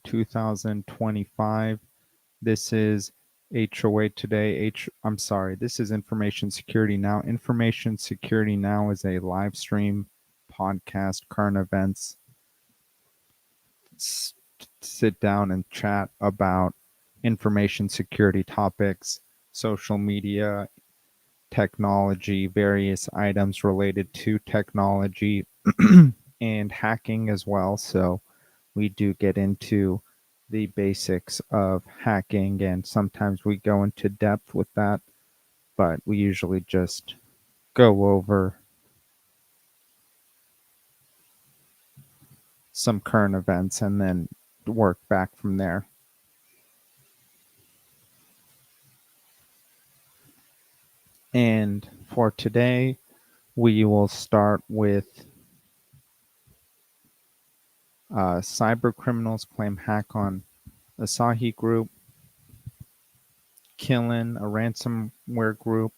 2025. This is HOA Today. This is Information Security Now. Information Security Now is a live stream podcast, current events. Sit down and chat about information security topics, social media, technology, various items related to technology, and hacking as well. So we do get into the basics of hacking, and sometimes we go into depth with that, but we usually just go over some current events and then work back from there. And for today, we will start with cyber criminals claim hack on Asahi Group, killing a ransomware group,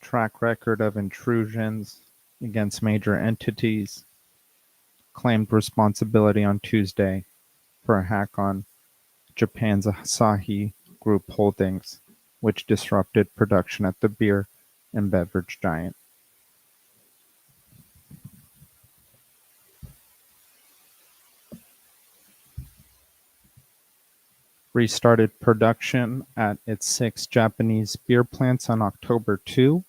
track record of intrusions against major entities, claimed responsibility on Tuesday for a hack on Japan's Asahi Group Holdings, which disrupted production at the beer and beverage giant. Restarted production at its 6 Japanese beer plants on October 2.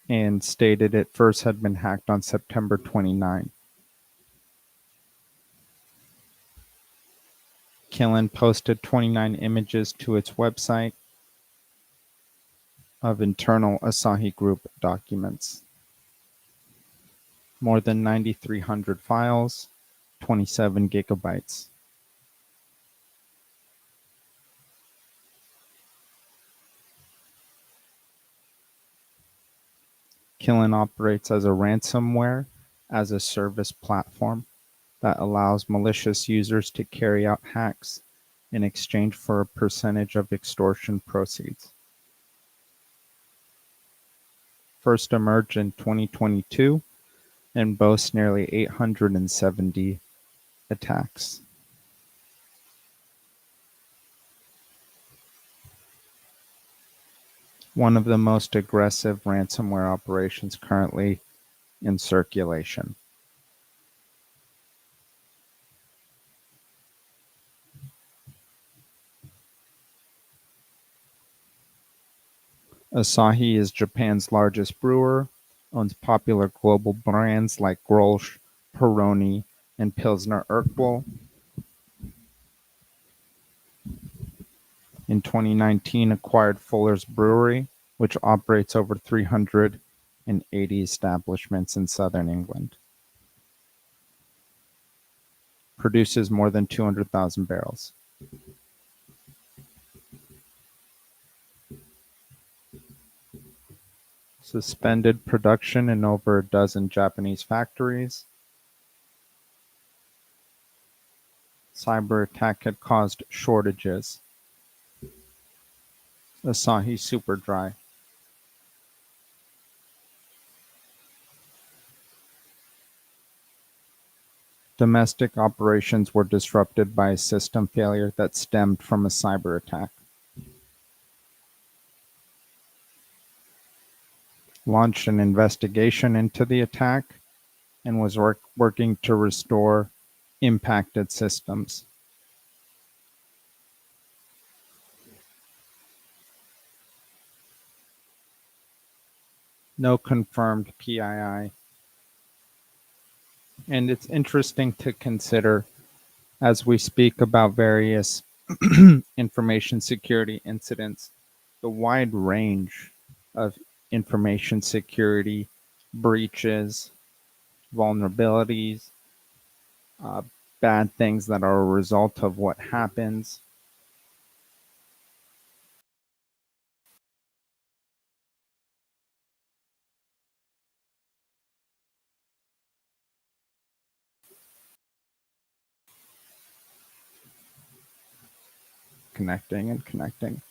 And stated it first had been hacked on September 29. Killen posted 29 images to its website of internal Asahi Group documents. More than 9,300 files, 27 gigabytes. Killen operates as a ransomware as a service platform that allows malicious users to carry out hacks in exchange for a percentage of extortion proceeds. First emerged in 2022 and boasts nearly 870 attacks. One of the most aggressive ransomware operations currently in circulation. Asahi is Japan's largest brewer, owns popular global brands like Grolsch, Peroni, and Pilsner Urquell. In 2019, acquired Fuller's Brewery, which operates over 380 establishments in southern England. Produces more than 200,000 barrels. Suspended production in over a dozen Japanese factories. Cyber attack had caused shortages. Asahi Super Dry. Domestic operations were disrupted by a system failure that stemmed from a cyber attack. Launched an investigation into the attack and was working to restore impacted systems. No confirmed PII. And it's interesting to consider as we speak about various information security incidents, the wide range of information security breaches, vulnerabilities, bad things that are a result of what happens. Connecting.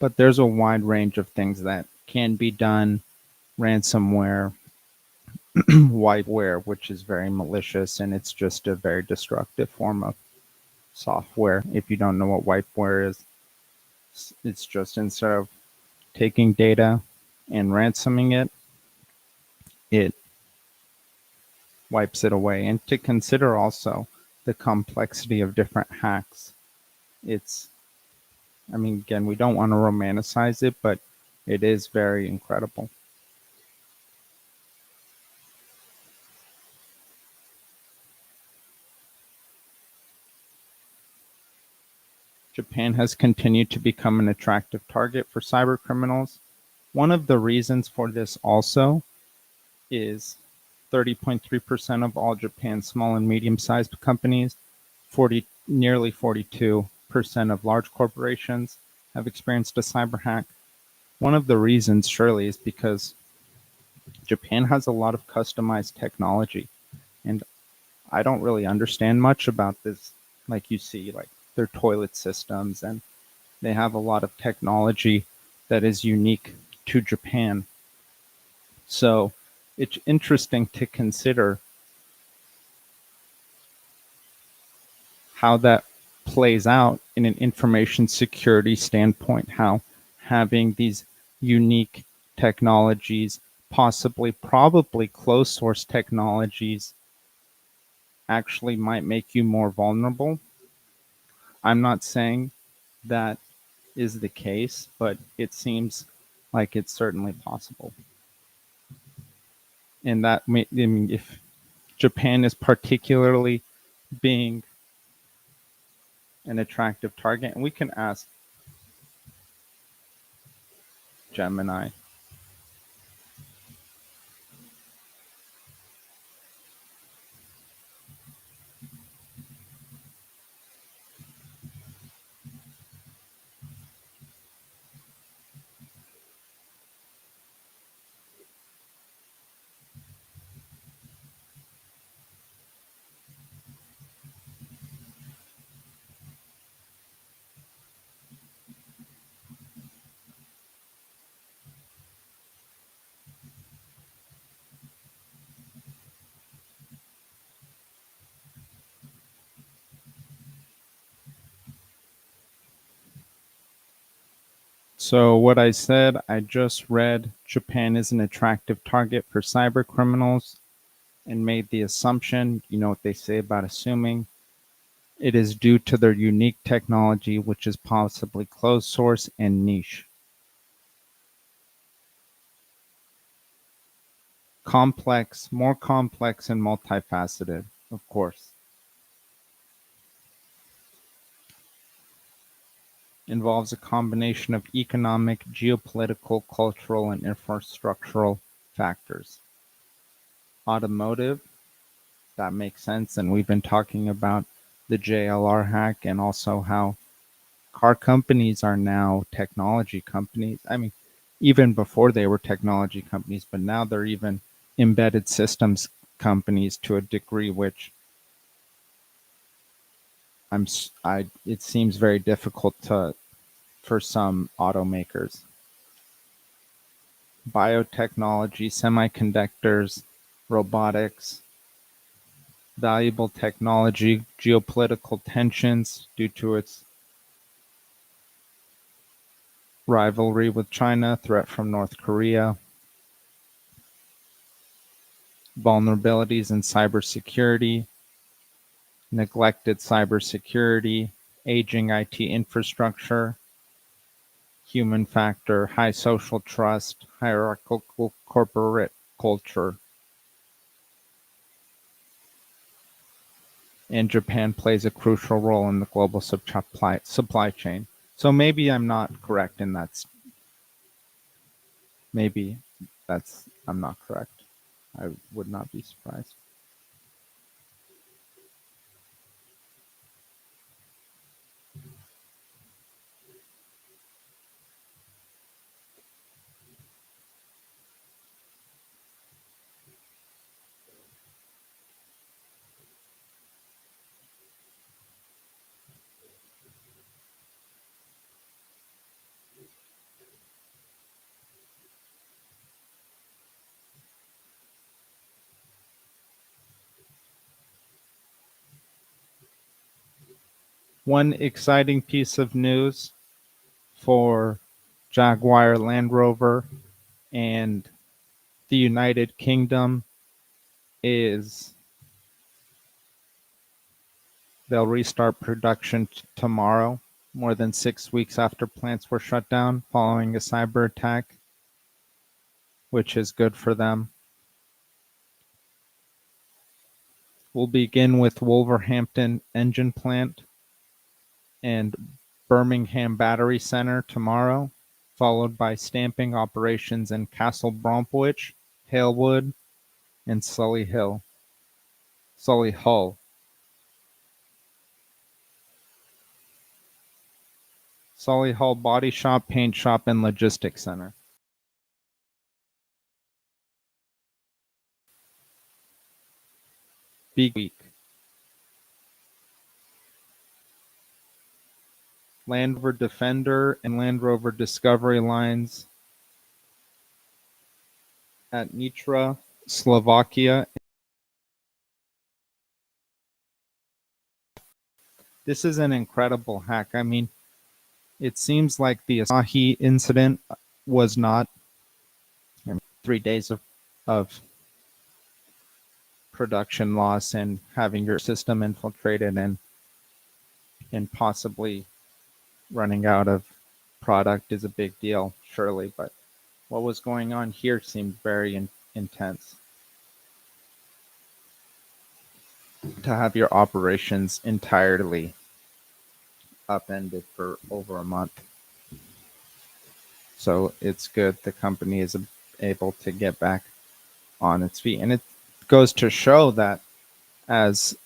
But there's a wide range of things that can be done. Ransomware wipeware, which is very malicious, and it's just a very destructive form of software. If you don't know what wipeware is, it's just instead of taking data and ransoming it, it wipes it away. And to consider also the complexity of different hacks. It's, I mean, again, we don't want to romanticize it, but it is very incredible. Japan has continued to become an attractive target for cyber criminals. One of the reasons for this also is 30.3% of all Japan's small and medium-sized companies, nearly 42% of large corporations have experienced a cyber hack. One of the reasons surely is because Japan has a lot of customized technology, and I don't really understand much about this. Like you see, like their toilet systems, and they have a lot of technology that is unique to Japan. So it's interesting to consider how that plays out in an information security standpoint, how having these unique technologies, possibly, probably closed source technologies, actually might make you more vulnerable. I'm not saying that is the case, but it seems like it's certainly possible. And that, I mean, if Japan is particularly being an attractive target, and we can ask Gemini. So what I said, I just read Japan is an attractive target for cyber criminals and made the assumption, you know what they say about assuming, it is due to their unique technology, which is possibly closed source and niche. Complex, more complex and multifaceted, of course. Involves a combination of economic, geopolitical, cultural, and infrastructural factors. Automotive, that makes sense. And we've been talking about the JLR hack and also how car companies are now technology companies. I mean, even before they were technology companies, but now they're even embedded systems companies to a degree which it seems very difficult for some automakers. Biotechnology, semiconductors, robotics, valuable technology, geopolitical tensions due to its rivalry with China, threat from North Korea, vulnerabilities in cybersecurity, neglected cybersecurity, aging IT infrastructure, human factor, high social trust, hierarchical corporate culture. And Japan plays a crucial role in the global supply chain. So maybe I'm not correct in that. Maybe I'm not correct. I would not be surprised. One exciting piece of news for Jaguar Land Rover and the United Kingdom is they'll restart production tomorrow, more than 6 weeks after plants were shut down following a cyber attack, which is good for them. We'll begin with Wolverhampton Engine Plant and Birmingham Battery Center tomorrow, followed by stamping operations in Castle Bromwich, Halewood, and Solihull. Solihull Body Shop, Paint Shop, and Logistics Center. Big week. Land Rover Defender and Land Rover Discovery lines at Nitra, Slovakia. This is an incredible hack. I mean, it seems like the Asahi incident was not 3 days of production loss and having your system infiltrated and possibly running out of product is a big deal, surely. But what was going on here seemed very intense. To have your operations entirely upended for over a month. So it's good the company is able to get back on its feet. And it goes to show that as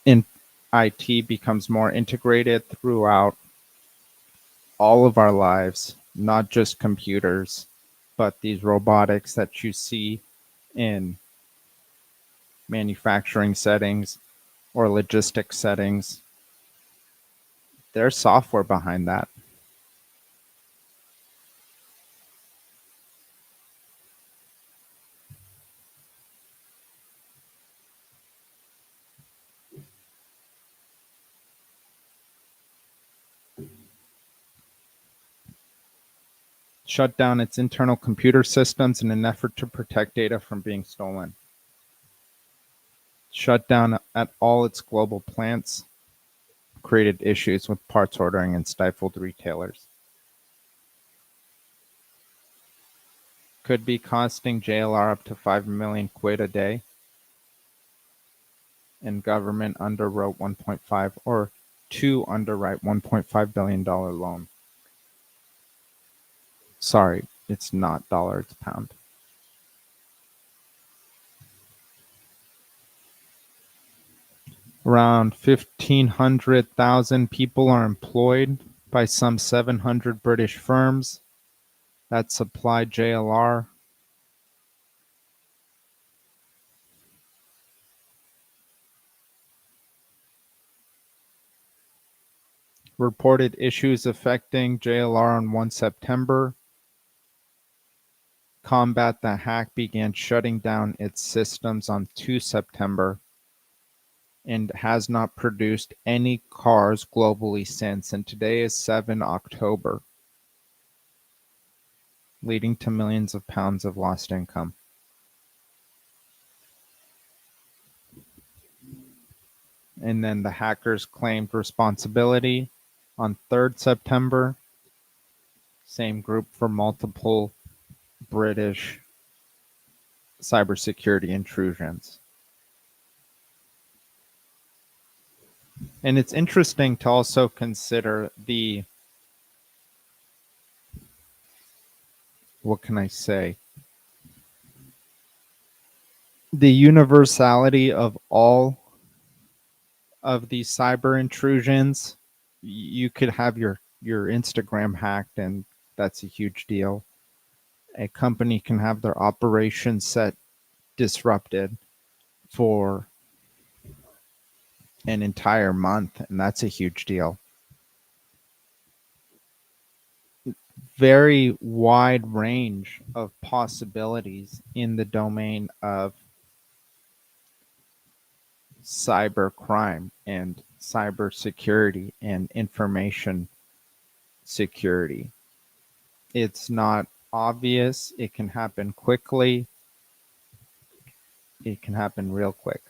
IT becomes more integrated throughout all of our lives, not just computers, but these robotics that you see in manufacturing settings or logistics settings, there's software behind that. Shut down its internal computer systems in an effort to protect data from being stolen. Shut down at all its global plants, created issues with parts ordering and stifled retailers. Could be costing JLR up to 5 million quid a day. And government underwrote 1.5 or to underwrite $1.5 billion loan. Sorry, it's not dollar, it's pound. Around 1,500,000 people are employed by some 700 British firms that supply JLR. Reported issues affecting JLR on 1 September. Combat the hack began shutting down its systems on 2 September and has not produced any cars globally since, and today is 7 October, leading to millions of pounds of lost income. And then the hackers claimed responsibility on 3rd September. Same group for multiple British cybersecurity intrusions. And it's interesting to also consider what can I say? The universality of all of these cyber intrusions. You could have your Instagram hacked, and that's a huge deal. A company can have their operation set disrupted for an entire month, and that's a huge deal. Very wide range of possibilities in the domain of cyber crime and cyber security and information security. It's not obvious. It can happen quickly. It can happen real quick.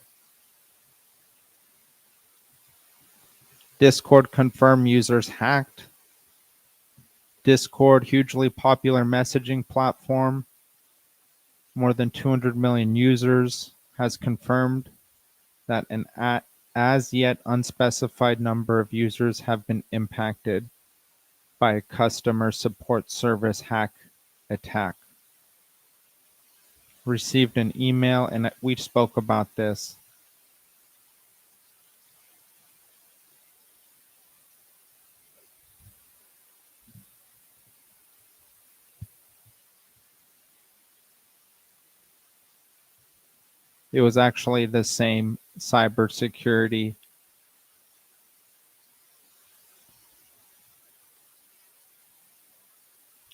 Discord confirmed users hacked. Discord, hugely popular messaging platform, more than 200 million users, has confirmed that an as yet unspecified number of users have been impacted by a customer support service hack attack. Received an email, and we spoke about this. It was actually the same cybersecurity.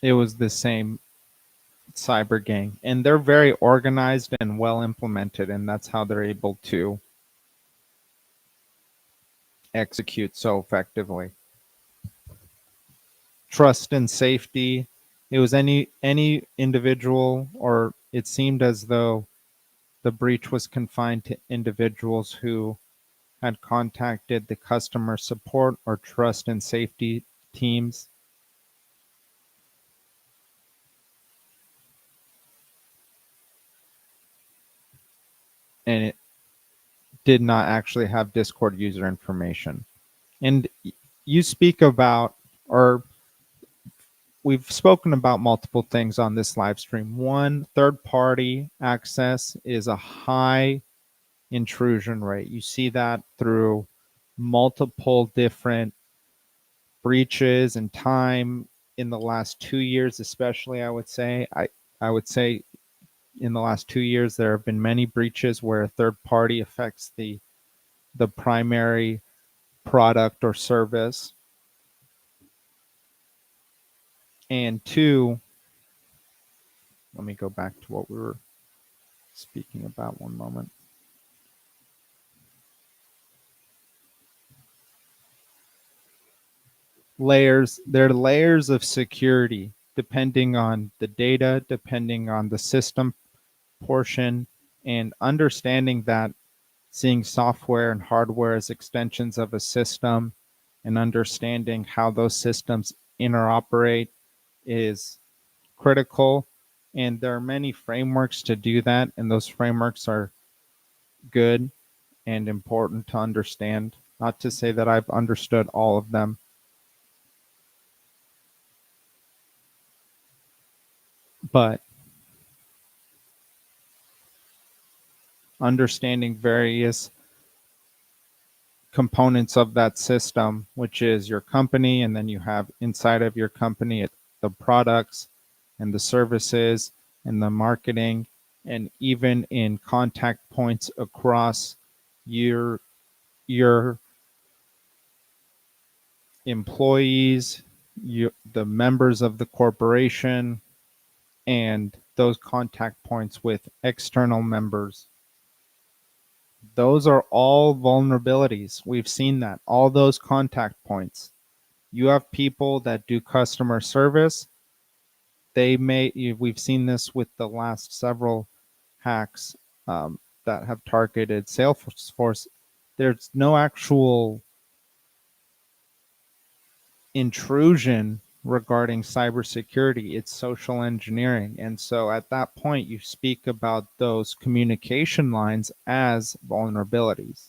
It was the same cyber gang, and they're very organized and well implemented, and that's how they're able to execute so effectively. Trust and safety. It was any individual, or it seemed as though the breach was confined to individuals who had contacted the customer support or trust and safety teams. And it did not actually have Discord user information. And you speak about, or we've spoken about multiple things on this live stream. One, third-party access is a high intrusion rate. You see that through multiple different breaches and time in the last 2 years, especially. I would say in the last 2 years there have been many breaches where a third party affects the primary product or service. And two, let me go back to what we were speaking about one moment. There are layers of security depending on the data, depending on the system portion, and understanding that, seeing software and hardware as extensions of a system and understanding how those systems interoperate is critical. And there are many frameworks to do that, and those frameworks are good and important to understand. Not to say that I've understood all of them, but understanding various components of that system, which is your company, and then you have inside of your company the products and the services and the marketing, and even in contact points across your employees, the members of the corporation, and those contact points with external members. Those are all vulnerabilities. We've seen that. All those contact points. You have people that do customer service. We've seen this with the last several hacks that have targeted Salesforce. There's no actual intrusion regarding cybersecurity. It's social engineering. And so at that point, you speak about those communication lines as vulnerabilities.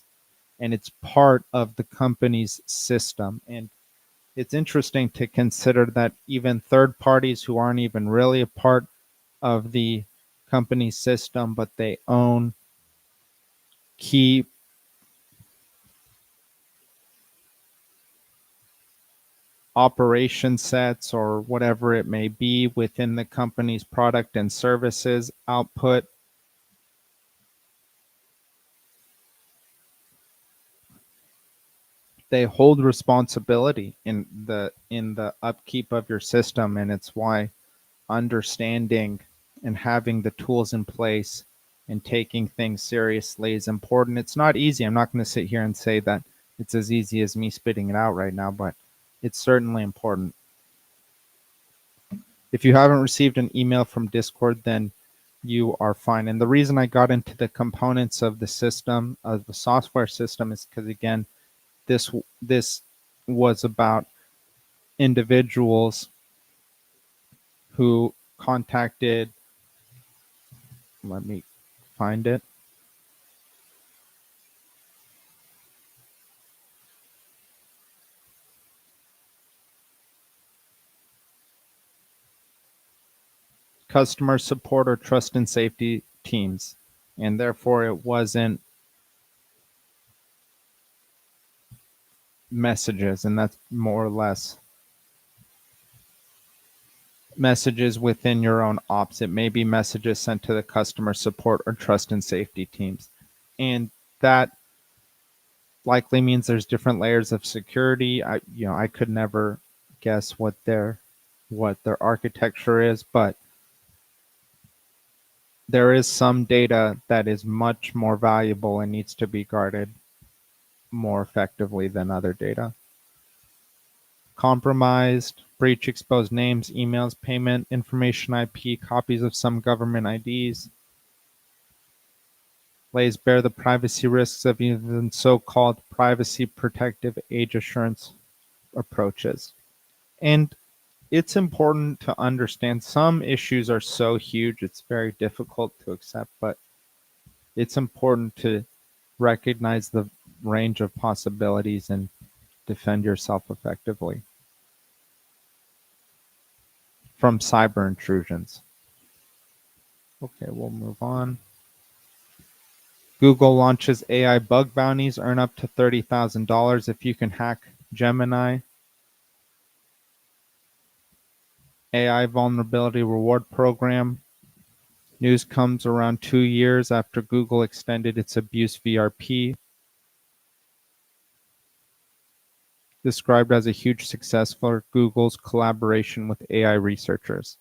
And it's part of the company's system. And it's interesting to consider that even third parties who aren't even really a part of the company system, but they own key operation sets or whatever it may be within the company's product and services output, they hold responsibility in the upkeep of your system. And it's why understanding and having the tools in place and taking things seriously is important. It's not easy. I'm not going to sit here and say that it's as easy as me spitting it out right now, but it's certainly important. If you haven't received an email from Discord, then you are fine. And the reason I got into the components of the system, of the software system, is because, again, this was about individuals who contacted, let me find it, customer support or trust and safety teams. And therefore, it wasn't messages, and that's more or less messages within your own ops. It may be messages sent to the customer support or trust and safety teams. And that likely means there's different layers of security. I could never guess what their architecture is, but there is some data that is much more valuable and needs to be guarded more effectively than other data. Compromised, breach exposed names, emails, payment information, IP, copies of some government IDs, lays bare the privacy risks of even so-called privacy protective age assurance approaches. And it's important to understand some issues are so huge it's very difficult to accept, but it's important to recognize the range of possibilities and defend yourself effectively from cyber intrusions. Okay, we'll move on. Google launches AI bug bounties, earn up to $30,000 if you can hack Gemini. AI vulnerability reward program. News comes around 2 years after Google extended its abuse VRP. Described as a huge success for Google's collaboration with AI researchers.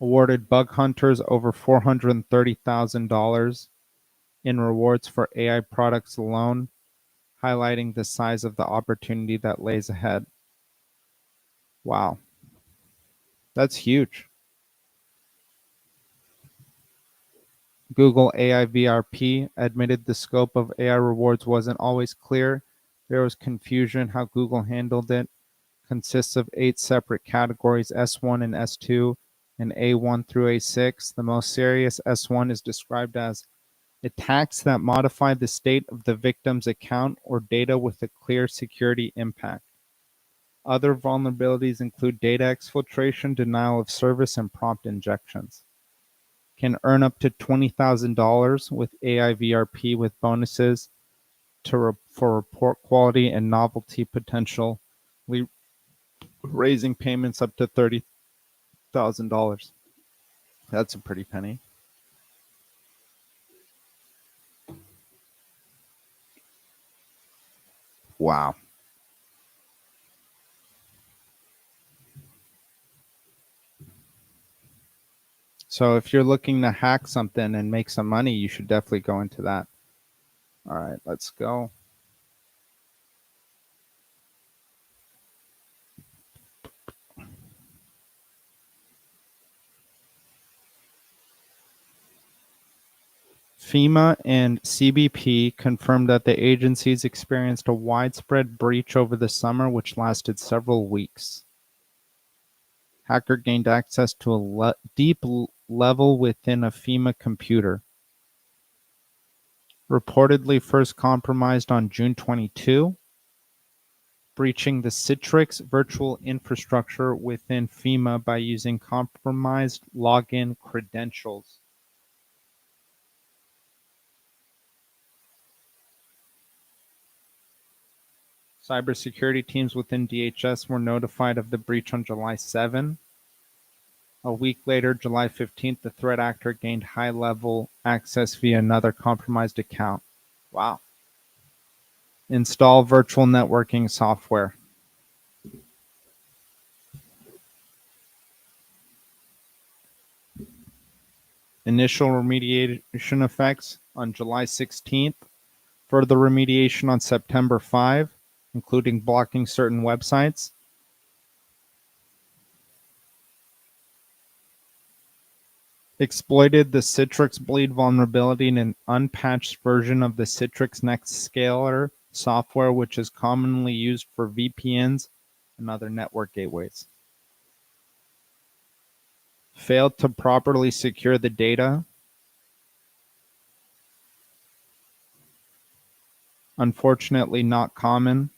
Awarded bug hunters over $430,000 in rewards for AI products alone, highlighting the size of the opportunity that lays ahead. Wow. That's huge. Google AI VRP admitted the scope of AI rewards wasn't always clear. There was confusion how Google handled it. Consists of 8 separate categories, S1 and S2, and A1 through A6. The most serious, S1, is described as attacks that modify the state of the victim's account or data with a clear security impact. Other vulnerabilities include data exfiltration, denial of service, and prompt injections. Can earn up to $20,000 with AI VRP with bonuses for report quality and novelty potential, raising payments up to $30,000. That's a pretty penny. Wow. So if you're looking to hack something and make some money, you should definitely go into that. All right, let's go. FEMA and CBP confirmed that the agencies experienced a widespread breach over the summer, which lasted several weeks. Hacker gained access to a deep level within a FEMA computer. Reportedly first compromised on June 22, breaching the Citrix virtual infrastructure within FEMA by using compromised login credentials. Cybersecurity teams within DHS were notified of the breach on July 7. A week later, July 15th, the threat actor gained high-level access via another compromised account. Wow. Install virtual networking software. initial remediation effects on July 16th, further remediation on September 5, including blocking certain websites. Exploited the Citrix bleed vulnerability in an unpatched version of the Citrix Nextscaler software, which is commonly used for VPNs and other network gateways. Failed to properly secure the data. Unfortunately, not common.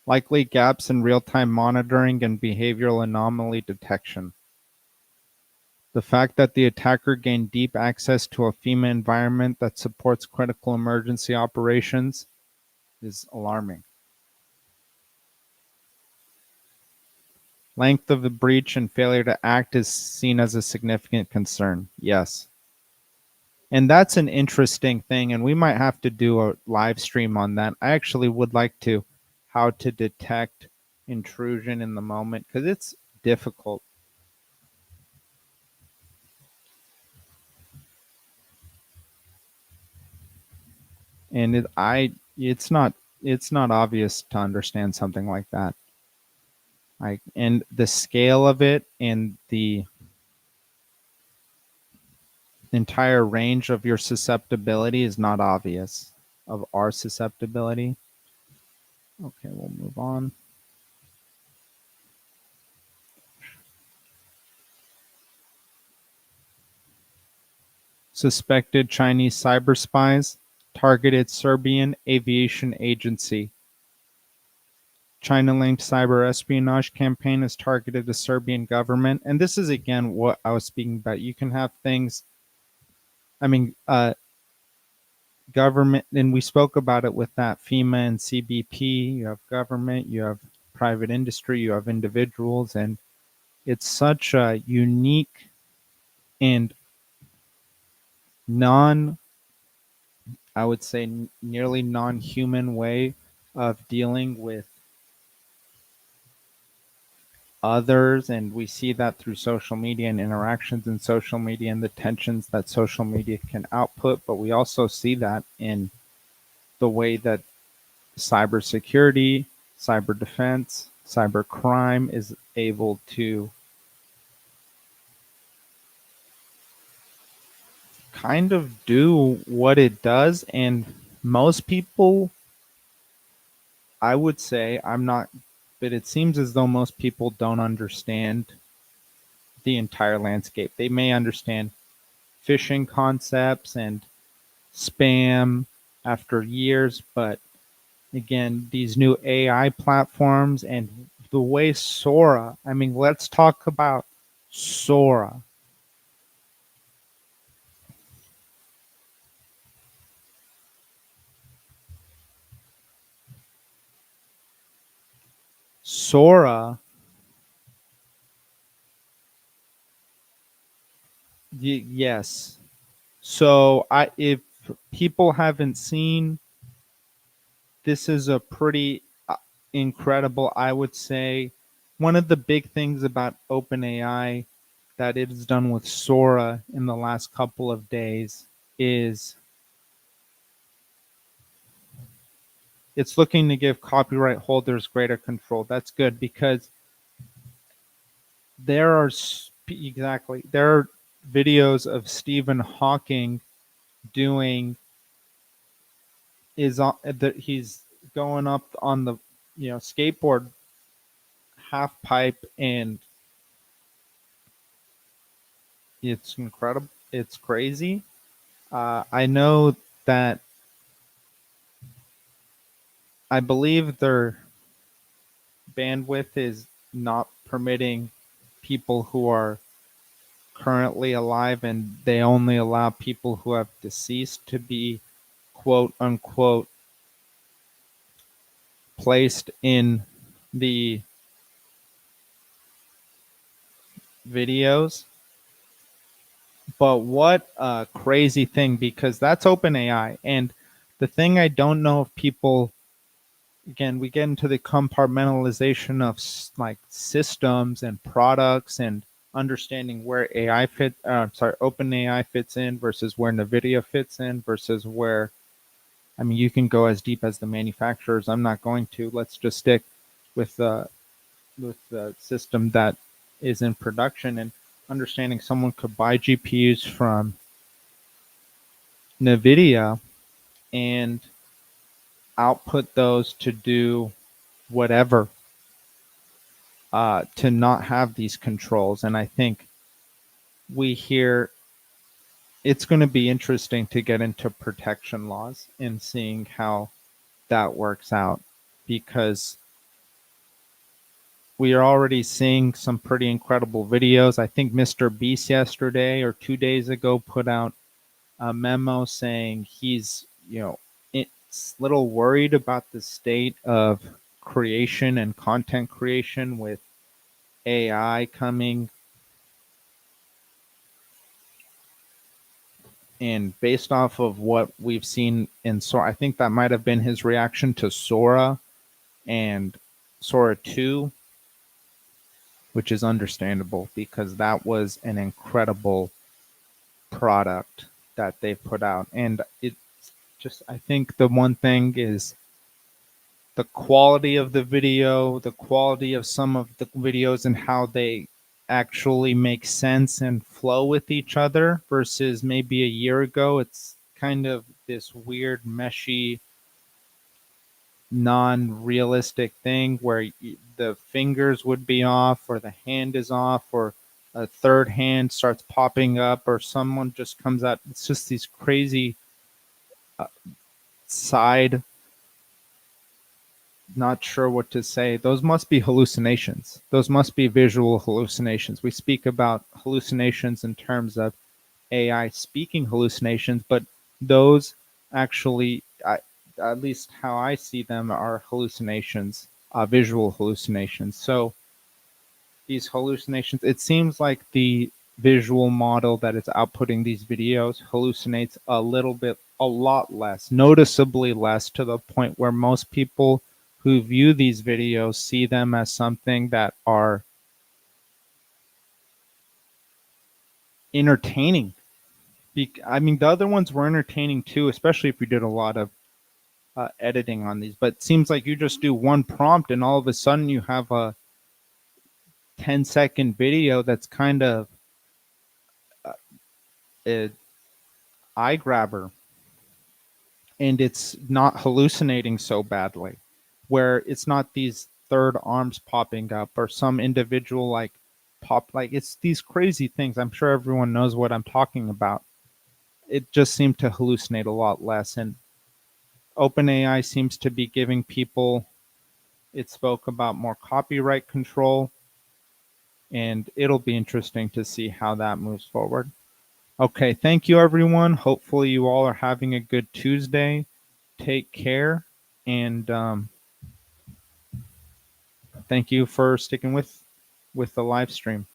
Likely gaps in real-time monitoring and behavioral anomaly detection. The fact that the attacker gained deep access to a FEMA environment that supports critical emergency operations is alarming. Length of the breach and failure to act is seen as a significant concern. Yes. And that's an interesting thing, and we might have to do a live stream on that. I actually would like to, how to detect intrusion in the moment, because it's difficult. And it's not obvious to understand something like that. And the scale of it and the entire range of your susceptibility is not obvious, of our susceptibility. Okay, we'll move on. Suspected Chinese cyber spies targeted Serbian aviation agency. China-linked cyber espionage campaign has targeted the Serbian government. And this is, again, what I was speaking about. You can have things, government, and we spoke about it with that FEMA and CBP. You have government, you have private industry, you have individuals, and it's such a unique and I would say, nearly non-human way of dealing with others. And we see that through social media and interactions in social media and the tensions that social media can output. But we also see that in the way that cybersecurity, cyber defense, cyber crime is able to kind of do what it does. And most people, I would say, I'm not, but it seems as though most people don't understand the entire landscape. They may understand phishing concepts and spam after years, but again, these new AI platforms and the way Sora, let's talk about Sora. Sora, yes. So if people haven't seen, this is a pretty incredible, I would say, one of the big things about OpenAI that it has done with Sora in the last couple of days is it's looking to give copyright holders greater control. That's good because there are videos of Stephen Hawking doing that he's going up on the skateboard half pipe, and it's incredible. It's crazy. I know that I believe their bandwidth is not permitting people who are currently alive, and they only allow people who have deceased to be quote unquote placed in the videos. But what a crazy thing, because that's OpenAI. And The thing I don't know if people, again, we get into the compartmentalization of like systems and products and understanding where OpenAI fits in versus where NVIDIA fits in versus where, I mean, you can go as deep as the manufacturers. I'm not going to. Let's just stick with the system that is in production, and understanding someone could buy GPUs from NVIDIA and output those to do whatever, to not have these controls. And I think we hear it's going to be interesting to get into protection laws and seeing how that works out, because we are already seeing some pretty incredible videos. I think Mr. Beast yesterday or 2 days ago put out a memo saying he's, it's a little worried about the state of creation and content creation with AI coming. And based off of what we've seen in Sora, I think that might have been his reaction to Sora and Sora 2, which is understandable because that was an incredible product that they put out. And it's just, I think the one thing is the quality of the video, the quality of some of the videos and how they actually make sense and flow with each other versus maybe a year ago. It's kind of this weird, meshy, non-realistic thing where the fingers would be off or the hand is off or a third hand starts popping up or someone just comes out. It's just these crazy side, not sure what to say. Those must be hallucinations. Those must be visual hallucinations. We speak about hallucinations in terms of AI speaking hallucinations, but those actually, at least how I see them, are hallucinations, visual hallucinations. So these hallucinations, it seems like the visual model that is outputting these videos hallucinates a lot less, noticeably less, to the point where most people who view these videos see them as something that are entertaining. I mean, the other ones were entertaining too, especially if you did a lot of editing on these. But it seems like you just do one prompt and all of a sudden you have a 10-second video that's kind of an eye grabber, and it's not hallucinating so badly, where it's not these third arms popping up or some individual like like it's these crazy things. I'm sure everyone knows what I'm talking about. It just seemed to hallucinate a lot less, and OpenAI seems to be giving people, it spoke about more copyright control, and it'll be interesting to see how that moves forward. Okay, thank you everyone. Hopefully you all are having a good Tuesday. Take care, and thank you for sticking with the live stream.